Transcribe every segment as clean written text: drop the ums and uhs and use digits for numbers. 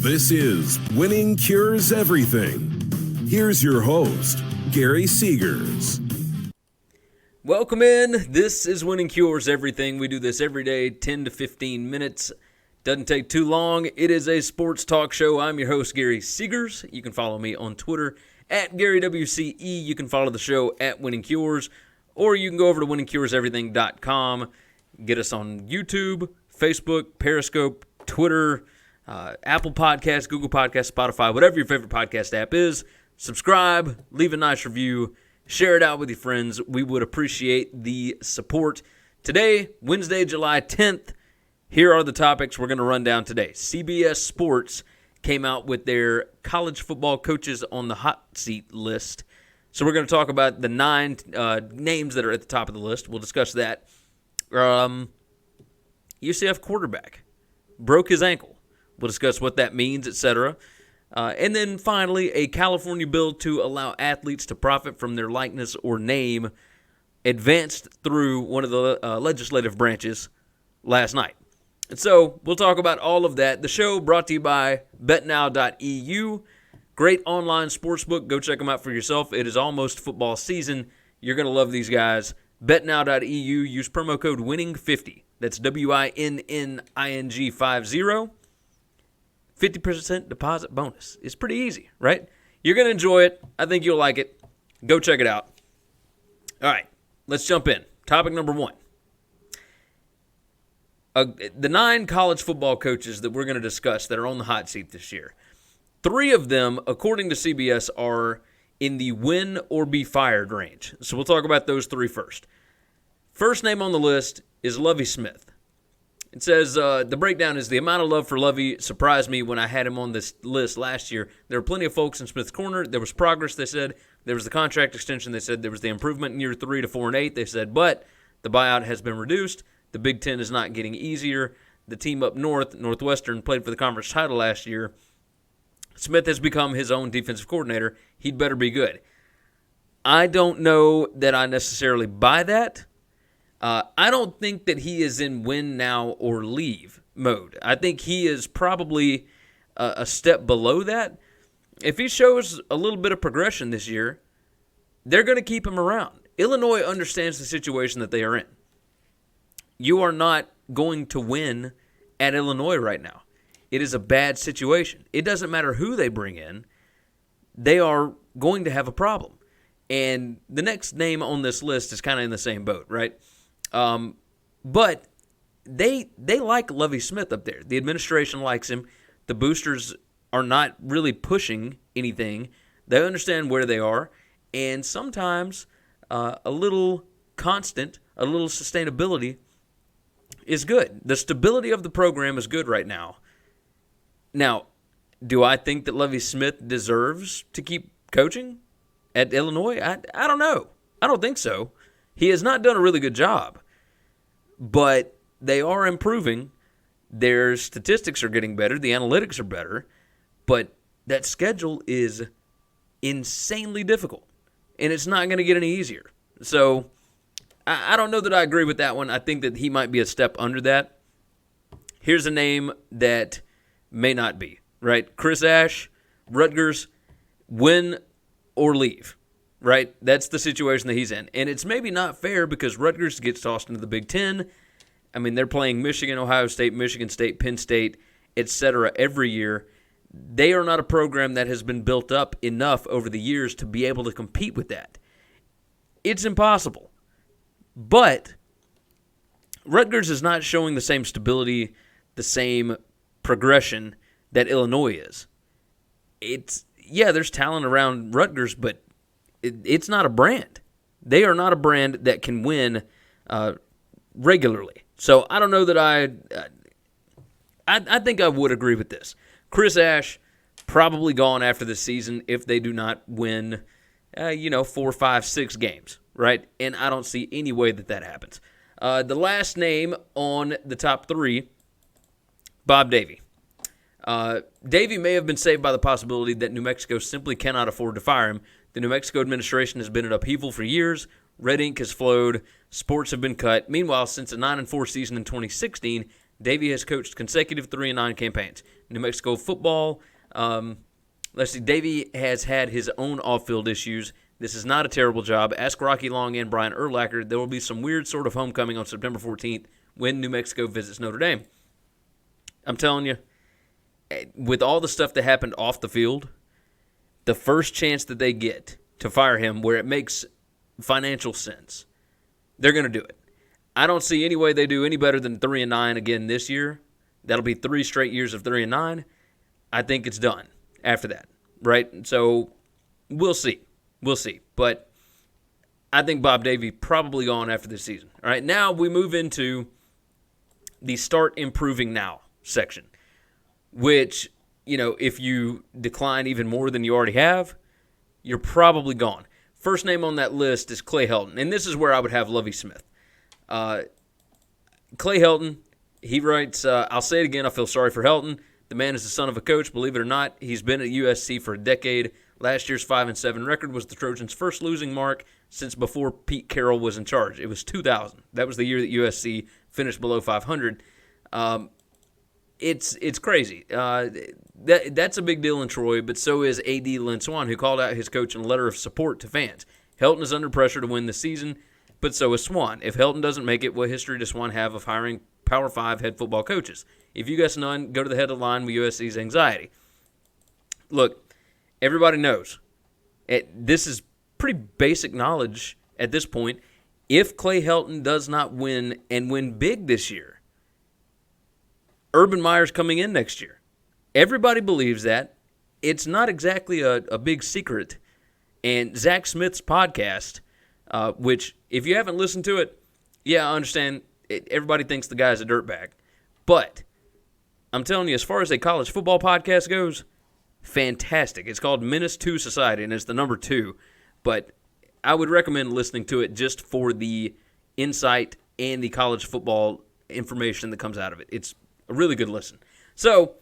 This is Winning Cures Everything. Here's your host, Gary Seegers. Welcome in. This is Winning Cures Everything. We do this every day, 10 to 15 minutes. Doesn't take too long. It is a sports talk show. I'm your host, Gary Seegers. You can follow me on Twitter at GaryWCE. You can follow the show at Winning Cures, or you can go over to winningcureseverything.com. Get us on YouTube, Facebook, Periscope, Twitter, Apple Podcasts, Google Podcasts, Spotify, whatever your favorite podcast app is. Subscribe, leave a nice review, share it out with your friends. We would appreciate the support. Today, Wednesday, July 10th, here are the topics we're going to run down today. CBS Sports came out with their college football coaches on the hot seat list. So we're going to talk about the 9 names that are at the top of the list. We'll discuss that. UCF quarterback broke his ankle. We'll discuss what that means, etc. And then finally, a California bill to allow athletes to profit from their likeness or name advanced through one of the legislative branches last night. And so we'll talk about all of that. The show brought to you by betnow.eu. Great online sportsbook. Go check them out for yourself. It is almost football season. You're going to love these guys. betnow.eu. Use promo code WINNING50. That's WINNING 50. 50% deposit bonus. It's pretty easy, right? You're going to enjoy it. I think you'll like it. Go check it out. All right, let's jump in. Topic number 1. The 9 college football coaches that we're going to discuss that are on the hot seat this year. 3 of them, according to CBS, are in the win or be fired range. So we'll talk about those 3 first. First name on the list is Lovie Smith. It says, the breakdown is the amount of love for Lovie surprised me when I had him on this list last year. There were plenty of folks in Smith's corner. There was progress, they said. There was the contract extension, they said. There was the improvement in year 3 to 4 and 8, they said. But the buyout has been reduced. The Big Ten is not getting easier. The team up north, Northwestern, played for the conference title last year. Smith has become his own defensive coordinator. He'd better be good. I don't know that I necessarily buy that. I don't think that he is in win now or leave mode. I think he is probably a step below that. If he shows a little bit of progression this year, they're going to keep him around. Illinois understands the situation that they are in. You are not going to win at Illinois right now. It is a bad situation. It doesn't matter who they bring in. They are going to have a problem. And the next name on this list is kind of in the same boat, right? But they like Lovie Smith up there. The administration likes him. The boosters are not really pushing anything. They understand where they are. And sometimes a little constant, a little sustainability is good. The stability of the program is good right now. Now, do I think that Lovie Smith deserves to keep coaching at Illinois? I don't know. I don't think so. He has not done a really good job, but they are improving. Their statistics are getting better. The analytics are better, but that schedule is insanely difficult, and it's not going to get any easier. So I don't know that I agree with that one. I think that he might be a step under that. Here's a name that may not be, right? Chris Ash, Rutgers, win or leave. Right? That's the situation that he's in. And it's maybe not fair because Rutgers gets tossed into the Big Ten. I mean, they're playing Michigan, Ohio State, Michigan State, Penn State, etc. every year. They are not a program that has been built up enough over the years to be able to compete with that. It's impossible. But Rutgers is not showing the same stability, the same progression that Illinois is. There's talent around Rutgers, but it's not a brand. They are not a brand that can win regularly. So I don't know that I think I would agree with this. Chris Ash probably gone after this season if they do not win, 4, 5, 6 games, right? And I don't see any way that happens. The last name on the top 3, Bob Davie. Davie may have been saved by the possibility that New Mexico simply cannot afford to fire him. The New Mexico administration has been in upheaval for years. Red ink has flowed. Sports have been cut. Meanwhile, since a 9-4 season in 2016, Davie has coached consecutive 3-9 campaigns. New Mexico football, Davie has had his own off-field issues. This is not a terrible job. Ask Rocky Long and Brian Urlacher. There will be some weird sort of homecoming on September 14th when New Mexico visits Notre Dame. I'm telling you, with all the stuff that happened off the field, the first chance that they get to fire him where it makes financial sense, they're going to do it. I don't see any way they do any better than 3-9 again this year. That'll be 3 straight years of 3-9. I think it's done after that, right? So we'll see. We'll see. But I think Bob Davie probably gone after this season. All right, now we move into the start improving now section, which, if you decline even more than you already have, you're probably gone. First name on that list is Clay Helton, and this is where I would have Lovie Smith. Clay Helton, he writes, I'll say it again, I feel sorry for Helton. The man is the son of a coach, believe it or not. He's been at USC for a decade. Last year's 5-7 record was the Trojans' first losing mark since before Pete Carroll was in charge. It was 2000. That was the year that USC finished below 500. It's crazy. That's a big deal in Troy, but so is A.D. Lynn Swann, who called out his coach in a letter of support to fans. Helton is under pressure to win this season, but so is Swann. If Helton doesn't make it, what history does Swann have of hiring Power 5 head football coaches? If you guess none, go to the head of the line with USC's anxiety. Look, everybody knows. This is pretty basic knowledge at this point. If Clay Helton does not win and win big this year, Urban Meyer's coming in next year. Everybody believes that. It's not exactly a big secret. And Zach Smith's podcast, which if you haven't listened to it, yeah, I understand. Everybody thinks the guy's a dirtbag. But I'm telling you, as far as a college football podcast goes, fantastic. It's called Menace to Society, and it's the number 2. But I would recommend listening to it just for the insight and the college football information that comes out of it. It's a really good listen. So,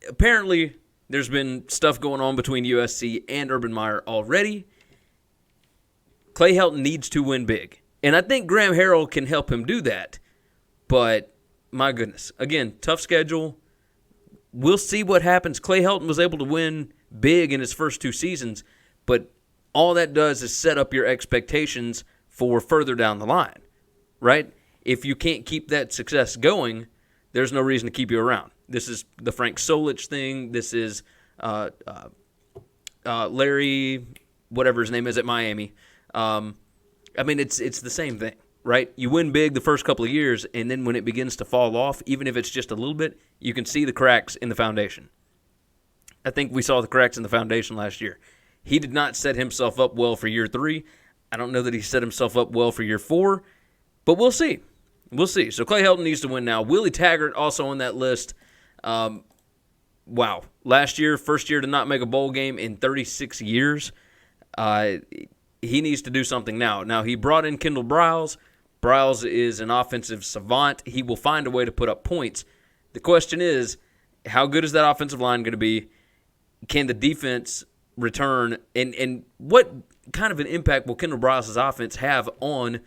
apparently, there's been stuff going on between USC and Urban Meyer already. Clay Helton needs to win big. And I think Graham Harrell can help him do that. But, my goodness. Again, tough schedule. We'll see what happens. Clay Helton was able to win big in his first 2 seasons, but all that does is set up your expectations for further down the line, right? If you can't keep that success going, there's no reason to keep you around. This is the Frank Solich thing. This is Larry, whatever his name is at Miami. It's the same thing, right? You win big the first couple of years, and then when it begins to fall off, even if it's just a little bit, you can see the cracks in the foundation. I think we saw the cracks in the foundation last year. He did not set himself up well for year 3. I don't know that he set himself up well for year 4, but we'll see. We'll see. So Clay Helton needs to win now. Willie Taggert also on that list. Wow. Last year, first year to not make a bowl game in 36 years. He needs to do something now. Now, he brought in Kendall Briles. Briles is an offensive savant. He will find a way to put up points. The question is, how good is that offensive line going to be? Can the defense return? And what kind of an impact will Kendall Briles' offense have on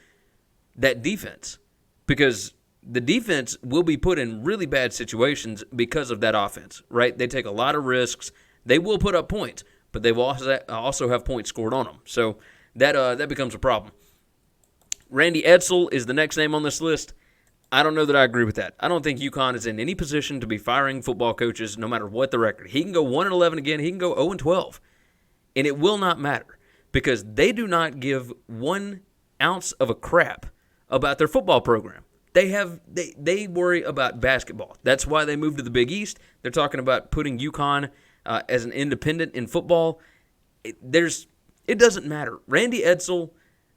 that defense? Because the defense will be put in really bad situations because of that offense, right? They take a lot of risks. They will put up points, but they will also have points scored on them. So that becomes a problem. Randy Edsall is the next name on this list. I don't know that I agree with that. I don't think UConn is in any position to be firing football coaches no matter what the record. He can go 1-11 again. He can go 0-12. And it will not matter because they do not give 1 ounce of a crap about their football program. They worry about basketball. That's why they moved to the Big East. They're talking about putting UConn as an independent in football. It doesn't matter. Randy Edsall,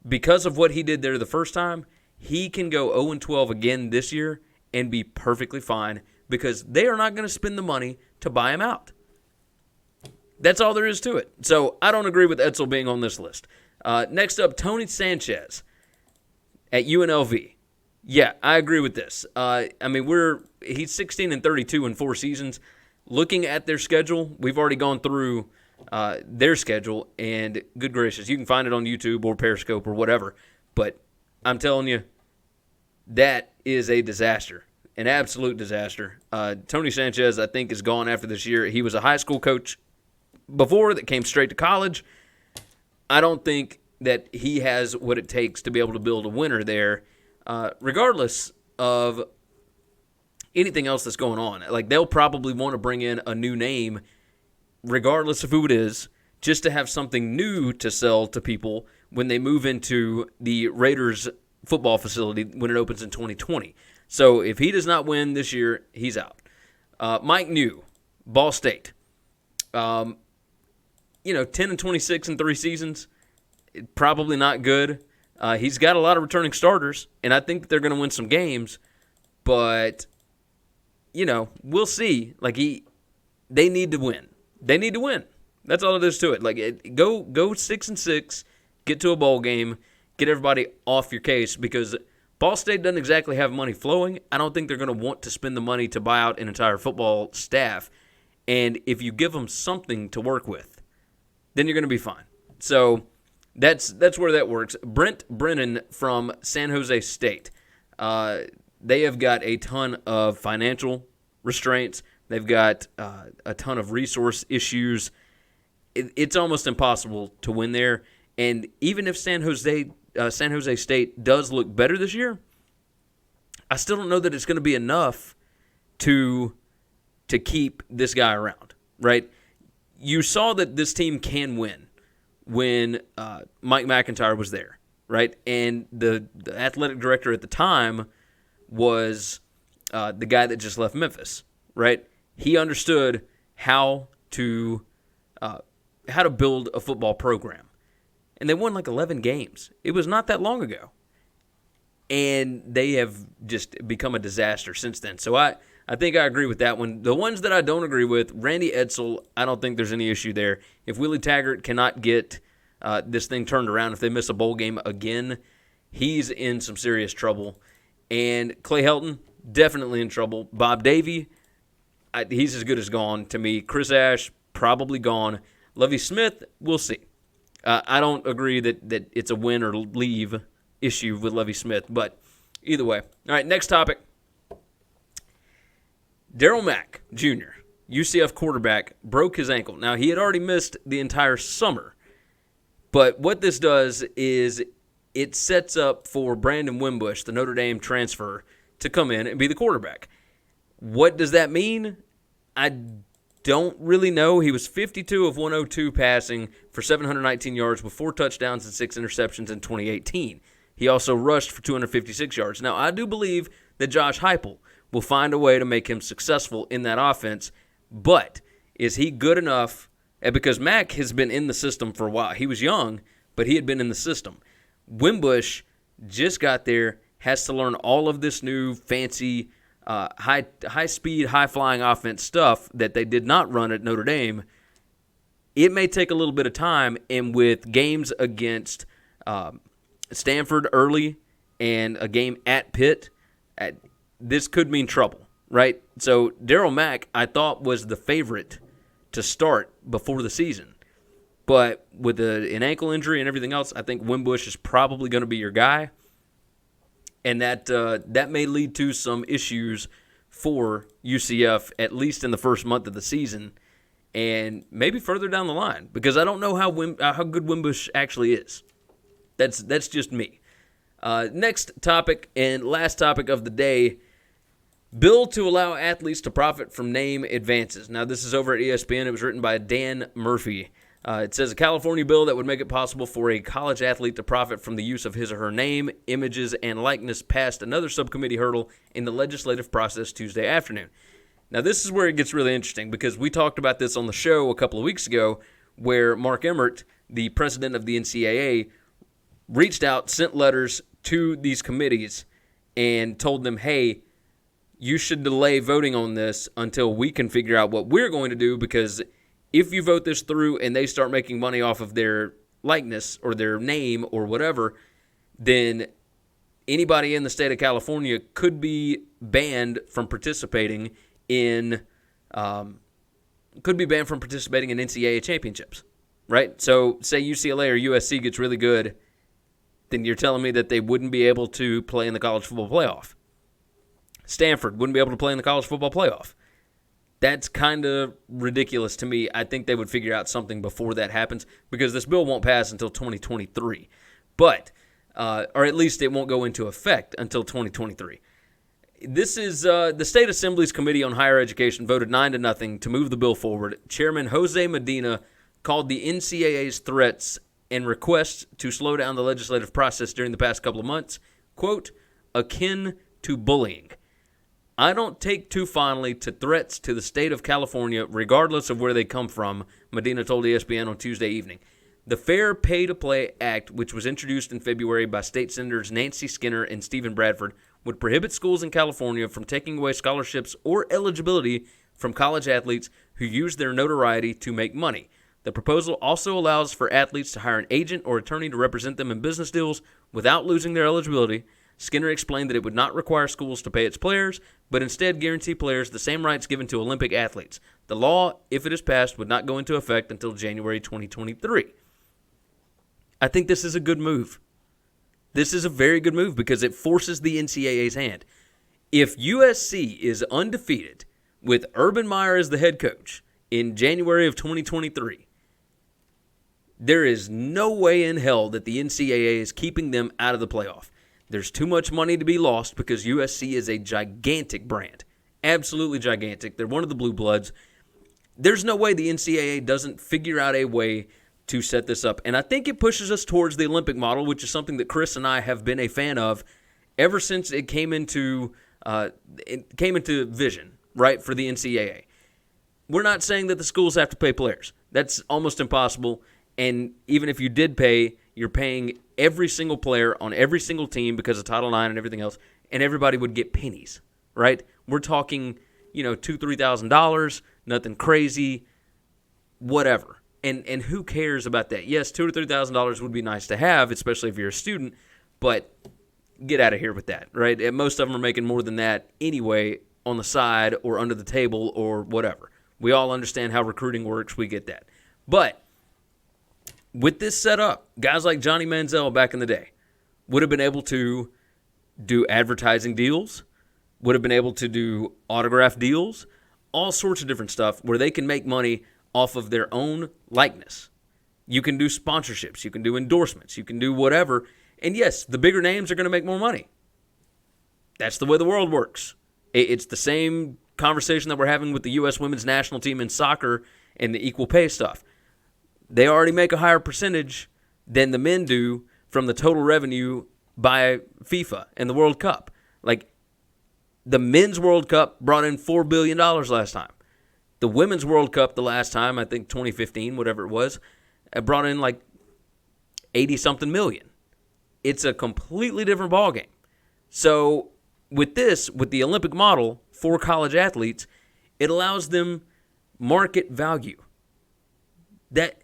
because of what he did there the first time, he can go 0-12 again this year and be perfectly fine because they are not going to spend the money to buy him out. That's all there is to it. So I don't agree with Edsall being on this list. Next up, Tony Sanchez at UNLV. Yeah, I agree with this. He's 16-32 in 4 seasons. Looking at their schedule, we've already gone through their schedule, and good gracious, you can find it on YouTube or Periscope or whatever. But I'm telling you, that is a disaster, an absolute disaster. Tony Sanchez, I think, is gone after this year. He was a high school coach before that came straight to college. I don't think that he has what it takes to be able to build a winner there, regardless of anything else that's going on. Like, they'll probably want to bring in a new name, regardless of who it is, just to have something new to sell to people when they move into the Raiders football facility when it opens in 2020. So if he does not win this year, he's out. Mike New, Ball State. 10 and 26 in 3 seasons, probably not good. He's got a lot of returning starters, and I think they're going to win some games. But, we'll see. Like, they need to win. They need to win. That's all it is to it. Like, go 6-6, get to a bowl game, get everybody off your case, because Ball State doesn't exactly have money flowing. I don't think they're going to want to spend the money to buy out an entire football staff. And if you give them something to work with, then you're going to be fine. So that's where that works. Brent Brennan from San Jose State. They have got a ton of financial restraints. They've got a ton of resource issues. It's almost impossible to win there. And even if San Jose State does look better this year, I still don't know that it's going to be enough to keep this guy around, right? You saw that this team can win when Mike McIntyre was there, right? And the athletic director at the time was the guy that just left Memphis, right? He understood how to build a football program. And they won like 11 games. It was not that long ago. And they have just become a disaster since then. So I think I agree with that one. The ones that I don't agree with, Randy Edsall, I don't think there's any issue there. If Willie Taggert cannot get this thing turned around, if they miss a bowl game again, he's in some serious trouble. And Clay Helton, definitely in trouble. Bob Davie, he's as good as gone to me. Chris Ash, probably gone. Lovie Smith, we'll see. I don't agree that it's a win or leave issue with Lovie Smith, but either way. All right, next topic. Darriel Mack, Jr., UCF quarterback, broke his ankle. Now, he had already missed the entire summer, but what this does is it sets up for Brandon Wimbush, the Notre Dame transfer, to come in and be the quarterback. What does that mean? I don't really know. He was 52 of 102 passing for 719 yards with 4 touchdowns and 6 interceptions in 2018. He also rushed for 256 yards. Now, I do believe that Josh Heupel will find a way to make him successful in that offense, but is he good enough? Because Mack has been in the system for a while. He was young, but he had been in the system. Wimbush just got there, has to learn all of this new fancy high-speed, high-flying offense stuff that they did not run at Notre Dame. It may take a little bit of time, and with games against Stanford early and a game at Pitt, this could mean trouble, right? So Darriel Mack, I thought, was the favorite to start before the season. But with an ankle injury and everything else, I think Wimbush is probably going to be your guy. And that may lead to some issues for UCF, at least in the first month of the season, and maybe further down the line, because I don't know how good Wimbush actually is. That's just me. Next topic and last topic of the day, bill to allow athletes to profit from name advances. Now, this is over at ESPN. It was written by Dan Murphy. It says a California bill that would make it possible for a college athlete to profit from the use of his or her name, images, and likeness passed another subcommittee hurdle in the legislative process Tuesday afternoon. Now, this is where it gets really interesting, because we talked about this on the show a couple of weeks ago, where Mark Emmert, the president of the NCAA, reached out, sent letters to these committees, and told them, hey, you should delay voting on this until we can figure out what we're going to do, because if you vote this through and they start making money off of their likeness or their name or whatever, then anybody in the state of California could be banned from participating in NCAA championships, right? So say UCLA or USC gets really good, then you're telling me that they wouldn't be able to play in the college football playoff. Stanford wouldn't be able to play in the college football playoff. That's kind of ridiculous to me. I think they would figure out something before that happens because this bill won't pass until 2023. But, or at least it won't go into effect until 2023. This is the State Assembly's Committee on Higher Education voted 9-0 to move the bill forward. Chairman Jose Medina called the NCAA's threats and requests to slow down the legislative process during the past couple of months, quote, akin to bullying. I don't take too fondly to threats to the state of California, regardless of where they come from, Medina told ESPN on Tuesday evening. The Fair Pay-to-Play Act, which was introduced in February by State Senators Nancy Skinner and Stephen Bradford, would prohibit schools in California from taking away scholarships or eligibility from college athletes who use their notoriety to make money. The proposal also allows for athletes to hire an agent or attorney to represent them in business deals without losing their eligibility. Skinner explained that it would not require schools to pay its players, but instead guarantee players the same rights given to Olympic athletes. The law, if it is passed, would not go into effect until January 2023. I think this is a good move. This is a very good move because it forces the NCAA's hand. If USC is undefeated with Urban Meyer as the head coach in January of 2023, there is no way in hell that the NCAA is keeping them out of the playoff. There's too much money to be lost because USC is a gigantic brand. Absolutely gigantic. They're one of the blue bloods. There's no way the NCAA doesn't figure out a way to set this up. And I think it pushes us towards the Olympic model, which is something that Chris and I have been a fan of ever since it came into vision, right, for the NCAA. We're not saying that the schools have to pay players. That's almost impossible. And even if you did pay, you're paying every single player on every single team because of Title IX and everything else, and everybody would get pennies, right? We're talking, $2,000, $3,000, nothing crazy, whatever. And who cares about that? Yes, $2,000 or $3,000 would be nice to have, especially if you're a student, but get out of here with that, right? And most of them are making more than that anyway on the side or under the table or whatever. We all understand how recruiting works. We get that. But with this setup, guys like Johnny Manziel back in the day would have been able to do advertising deals, would have been able to do autograph deals, all sorts of different stuff where they can make money off of their own likeness. You can do sponsorships, you can do endorsements, you can do whatever. And yes, the bigger names are going to make more money. That's the way the world works. It's the same conversation that we're having with the U.S. women's national team in soccer and the equal pay stuff. They already make a higher percentage than the men do from the total revenue by FIFA and the World Cup. Like, the men's World Cup brought in $4 billion last time. The women's World Cup the last time, I think 2015, whatever it was, brought in like 80-something million. It's a completely different ballgame. So with this, with the Olympic model for college athletes, it allows them market value. That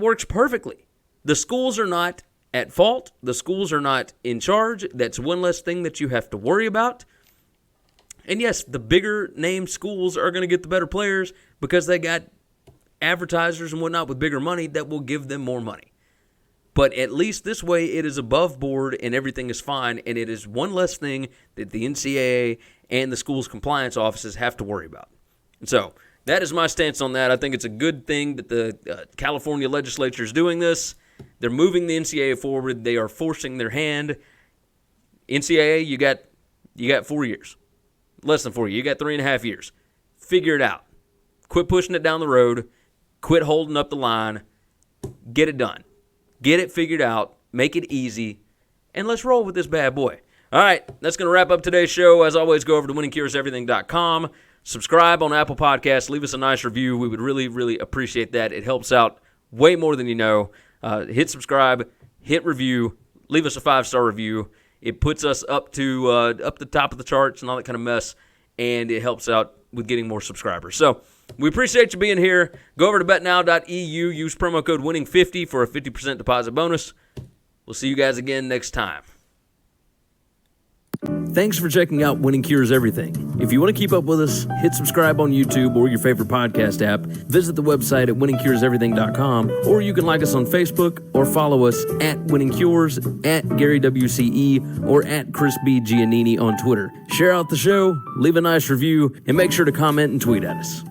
works perfectly. The schools are not at fault. The schools are not in charge. That's one less thing that you have to worry about. And yes, the bigger name schools are going to get the better players because they got advertisers and whatnot with bigger money that will give them more money. But at least this way it is above board and everything is fine, and it is one less thing that the NCAA and the school's compliance offices have to worry about. And so that is my stance on that. I think it's a good thing that the California legislature is doing this. They're moving the NCAA forward. They are forcing their hand. NCAA, you got 4 years. Less than 4 years. You got 3.5 years. Figure it out. Quit pushing it down the road. Quit holding up the line. Get it done. Get it figured out. Make it easy. And let's roll with this bad boy. All right, that's going to wrap up today's show. As always, go over to winningcureseverything.com. Subscribe on Apple Podcasts. Leave us a nice review. We would really, really appreciate that. It helps out way more than you know. Hit subscribe. Hit review. Leave us a 5-star review. It puts us up the top of the charts and all that kind of mess, and it helps out with getting more subscribers. So we appreciate you being here. Go over to betnow.eu. Use promo code WINNING50 for a 50% deposit bonus. We'll see you guys again next time. Thanks for checking out Winning Cures Everything. If you want to keep up with us, hit subscribe on YouTube or your favorite podcast app. Visit the website at winningcureseverything.com, or you can like us on Facebook or follow us at Winning Cures, at Gary WCE, or at Chris B. Giannini on Twitter. Share out the show, leave a nice review, and make sure to comment and tweet at us.